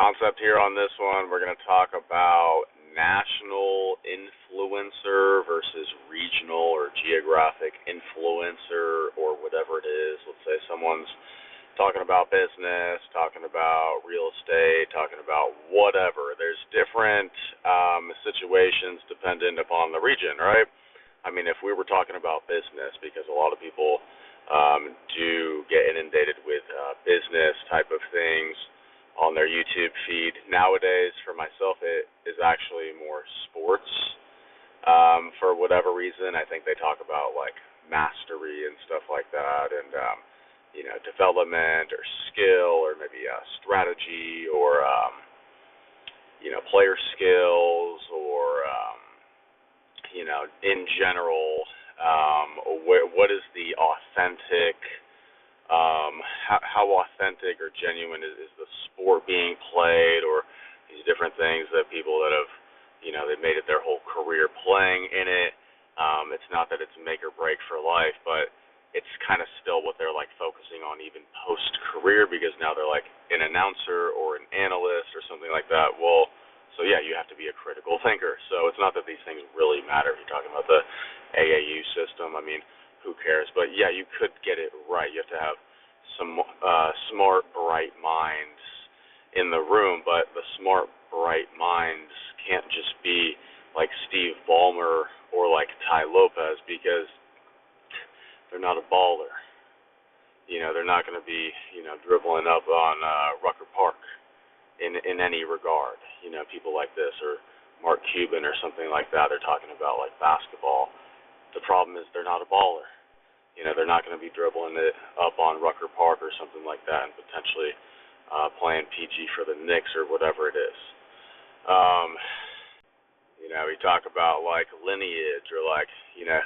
concept here on this one. We're going to talk about national influencer versus regional or geographic influencer or whatever it is. Let's say someone's talking about business, talking about real estate, talking about whatever. There's different situations dependent upon the region, right? I mean, if we were talking about business, because a lot of people do get inundated with business type of things on their YouTube feed. Nowadays, for myself, it is actually more sports. For whatever reason, I think they talk about like mastery and stuff like that, and development or skill or maybe strategy or player skills or in general, what is the authentic, how authentic or genuine is the sport being played, or these different things that people that have, they've made it their whole career playing in it. It's not that it's make or break for life, but it's kind of still what they're like focusing on even post-career, because now they're like an announcer or an analyst or something like that. Well, so yeah, you have to be a critical thinker. So it's not that these things really matter if you're talking about the AAU system. I mean, who cares? But yeah, you could get it right. You have to have some smart, bright minds in the room, but the smart, bright minds can't just be like Steve Ballmer or like Ty Lopez, because they're not a baller. They're not going to be, dribbling up on Rucker Park in any regard. People like this, or Mark Cuban or something like that, they're talking about like basketball. The problem is they're not a baller. They're not going to be dribbling it up on Rucker Park or something like that and potentially playing PG for the Knicks or whatever it is. We talk about like lineage or like,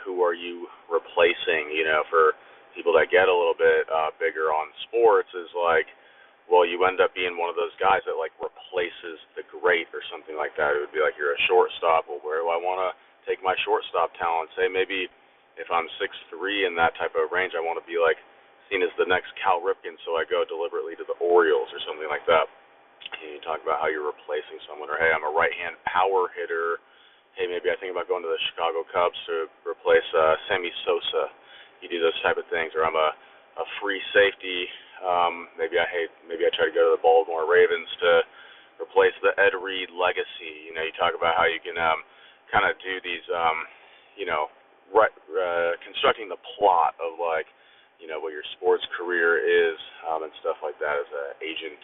who are you replacing, for people that get a little bit bigger on sports is like, well, you end up being one of those guys that like replaces the great or something like that. It would be like you're a shortstop. Well, where do I want to take my shortstop talent? Say maybe if I'm 6'3" in that type of range, I want to be like seen as the next Cal Ripken, so I go deliberately to the Orioles or something like that. And you talk about how you're replacing someone, or hey, I'm a right-hand power hitter. Hey, maybe I think about going to the Chicago Cubs to replace Sammy Sosa. You do those type of things, or I'm a free safety. Maybe I try to go to the Baltimore Ravens to replace the Ed Reed legacy. You talk about how you can kind of do these, constructing the plot of like, what your sports career is and stuff like that as an agent